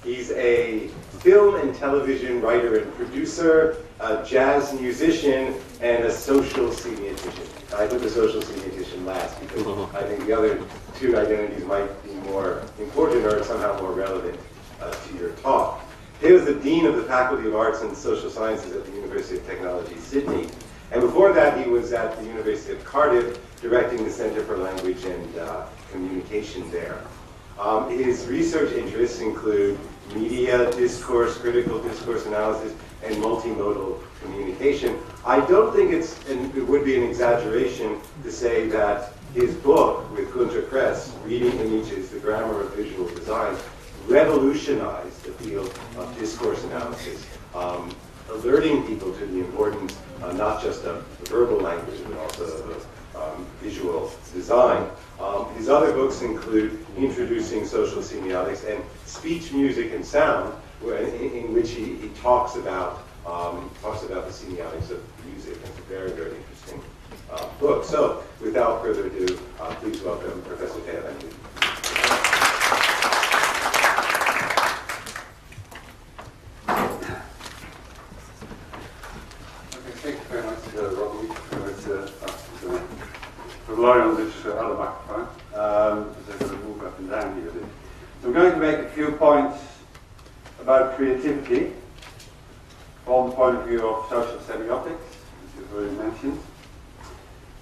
He's a film and television writer and producer, a jazz musician, and a social seniotician. I put the social seniotician last because I think the other two identities might be more important or somehow more relevant to your talk. He was the Dean of the Faculty of Arts and Social Sciences at the University of Technology, Sydney. And before that, he was at the University of Cardiff, directing the Center for Language and Communication there. His research interests include media discourse, critical discourse analysis, and multimodal communication. I don't think it would be an exaggeration to say that his book with Gunter Kress, Reading Images, The Grammar of Visual Design, revolutionized the field of discourse analysis, alerting people to the importance not just of verbal language, but also of visual design. His other books include Introducing Social Semiotics and Speech, Music, and Sound, in which he talks about the semiotics of music. It's a very, very interesting book. So, without further ado, please welcome Professor Theo. Okay, thank you very much, Robbie, for relying on this other microphone, because I'm going to move up and down here a bit. So I'm going to make a few points about creativity from the point of view of social semiotics, as you've already mentioned.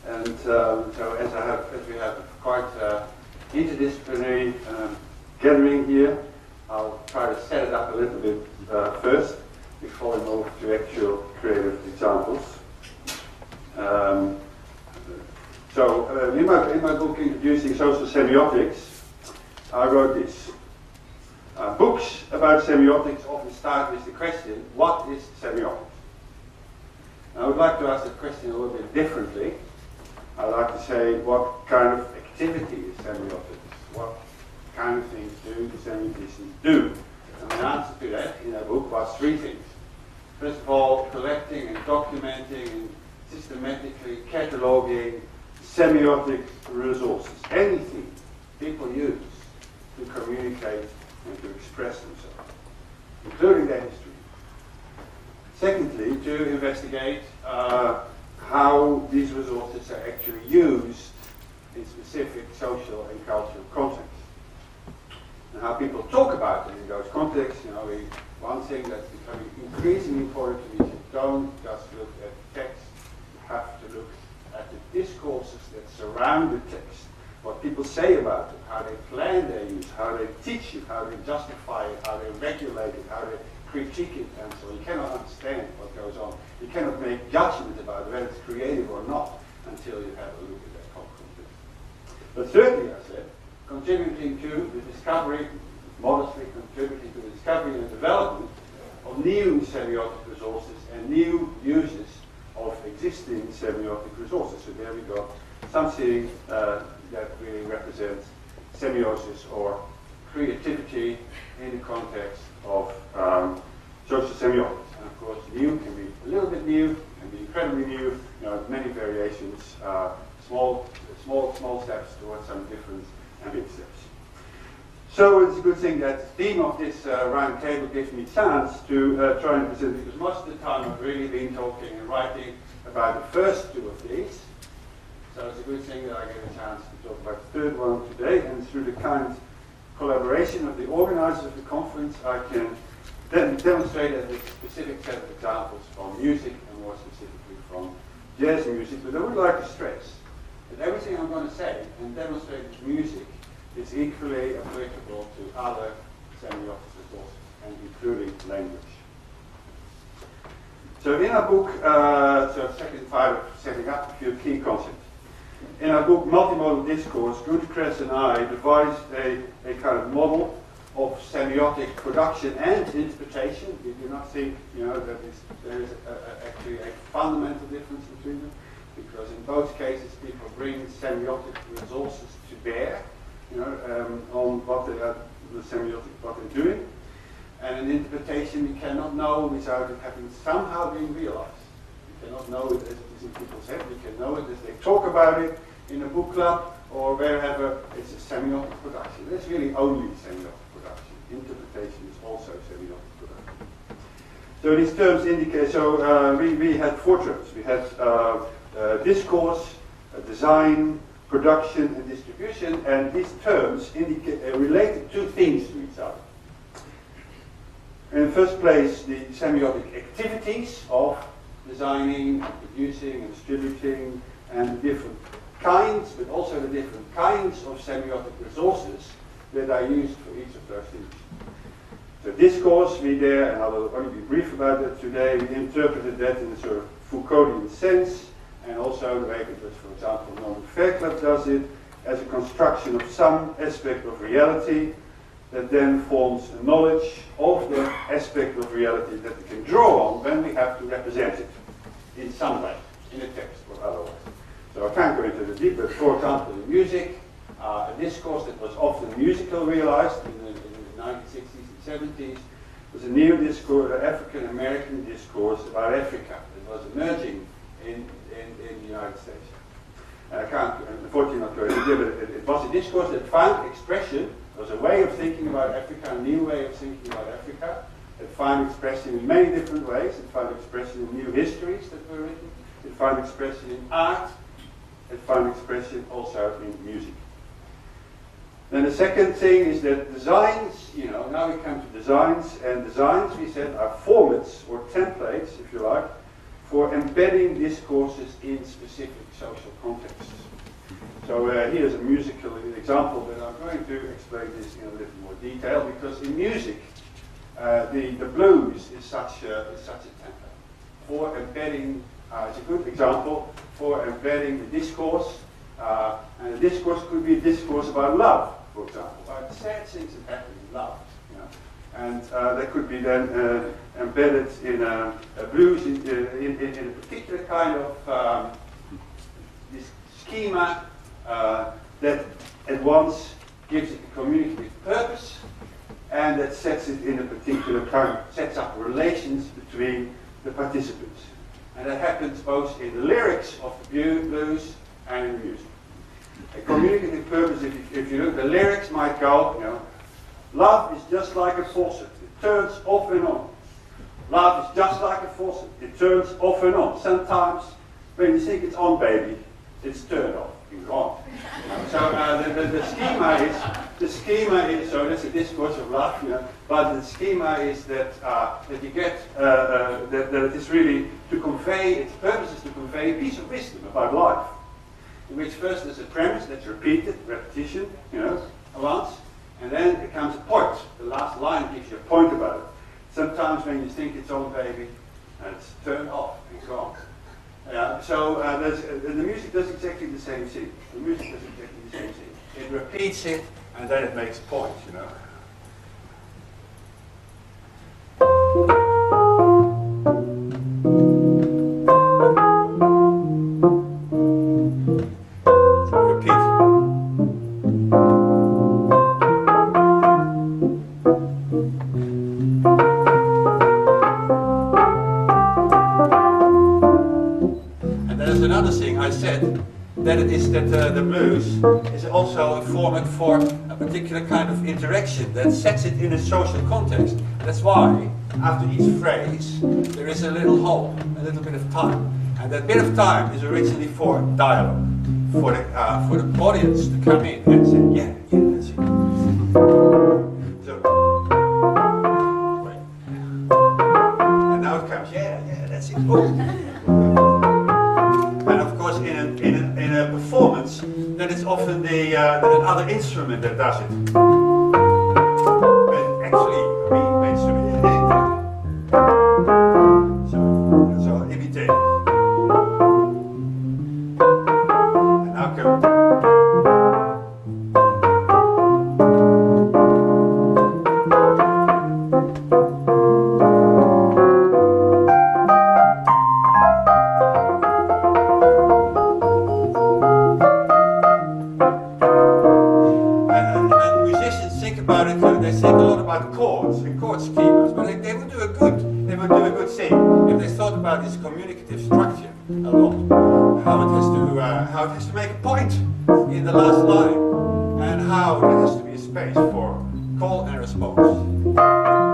And so as we have quite interdisciplinary gathering here, I'll try to set it up a little bit first before we move to actual creative examples. In my book Introducing Social Semiotics, I wrote this. Books about semiotics often start with the question, what is semiotics? And I would like to ask that question a little bit differently. I'd like to say, what kind of activity is semiotics? What kind of things do the semioticians do? And the answer to that in our book was three things. First of all, collecting and documenting and systematically cataloging semiotic resources, anything people use to communicate and to express themselves, including their history. Secondly, to investigate how these resources are actually used in specific social and cultural contexts, and how people talk about them in those contexts. One thing that's becoming increasingly important to me is you don't just look at text, you have to look at the discourses that surround the text, what people say about it, how they plan their use, how they teach it, how they justify it, how they regulate it, how they critique it, and so you cannot understand what goes on. You cannot make judgment about whether it's creative or not until you have a look at that context. But thirdly, I said, contributing to the discovery, modestly contributing to the discovery and development of new semiotic resources and new uses of existing semiotic resources. So there we go, something that really represents semiosis or creativity in the context of social semiotics. And of course, new can be a little bit new, can be incredibly new. Many variations, small steps towards some different and big steps. So it's a good thing that the theme of this round table gives me a chance to try and present, because most of the time I've really been talking and writing about the first two of these. So it's a good thing that I get a chance to talk about the third one today, and through the kind of collaboration of the organizers of the conference, I can then demonstrate a specific set of examples from music, and more specifically from jazz music. But I would like to stress that everything I'm going to say and demonstrate with music is equally applicable to other semiotic resources, and including language. So in our book, second part of setting up a few key concepts. In our book, Multimodal Discourse, Gunter Kress and I devised a kind of model of semiotic production and interpretation. We do not think, that there is actually a fundamental difference between them, because in both cases people bring semiotic resources to bear, on what they are, the semiotic, what they're doing. And an interpretation we cannot know without it having somehow been realized. We cannot know it as it is in people's head. We can know it as they talk about it in a book club or wherever. It's a semiotic production. It's really only semiotic production. Interpretation is also semiotic production. So these terms indicate, we had four terms. We had discourse, design, production, and distribution, and these terms related two things to each other. In the first place, the semiotic activities of designing, producing, and distributing, and the different kinds, but also the different kinds of semiotic resources that are used for each of those things. So discourse, we there, and I will only be brief about that today, we interpreted that in a sort of Foucauldian sense, and also the way that, for example, Norman Fairclough does it, as a construction of some aspect of reality that then forms a knowledge of the aspect of reality that we can draw on when we have to represent it in some way, in a text or otherwise. So I can't go into the deep, but for example, in music, a discourse that was often musical realized in the 1960s and 70s was a neo-discourse, an African-American discourse about Africa that was emerging in the United States. I can't, unfortunately, not go into it, but it was a discourse that found expression. It was a way of thinking about Africa, a new way of thinking about Africa. It found expression in many different ways. It found expression in new histories that were written. It found expression in art. It found expression also in music. Then the second thing is that designs, now we come to designs, and designs, we said, are formats or templates, if you like, for embedding discourses in specific social contexts. So here's a musical example, but I'm going to explain this in a little more detail, because in music, the blues is such a template for embedding. It's a good example for embedding the discourse, and the discourse could be a discourse about love, for example, about sad things that happen in love. And that could be then embedded in a blues in a particular kind of this schema that at once gives it a communicative purpose, and that sets it in a particular kind, sets up relations between the participants. And that happens both in the lyrics of the blues and in the music. A communicative purpose, if you look, the lyrics might go, love is just like a faucet. It turns off and on. Love is just like a faucet. It turns off and on. Sometimes when you think it's on, baby, it's turned off. It's on. So the schema is, so that's a discourse of love, but the schema is that you get, that it is really to convey, its purpose is to convey a piece of wisdom about life. In which first there's a premise that's repeated, repetition, once, and then it comes a point. The last line gives you a point about it. Sometimes when you think it's on, baby, it's turned off, it's gone. The music does exactly the same thing. The music does exactly the same thing. It repeats it, and then it makes a point, That it is that the blues is also a format for a particular kind of interaction that sets it in a social context. That's why after each phrase there is a little hole, a little bit of time, and that bit of time is originally for dialogue, for the audience to come in and say, yeah, that's it. So, wait. And now it comes, yeah, that's it. And of course, in a performance, then it's often another instrument that does it. But actually, the instrument. So imitate. And now come. They think a lot about chords and chord schemas, but they would do a good thing if they thought about this communicative structure a lot. How it has to make a point in the last line, and how there has to be a space for call and response.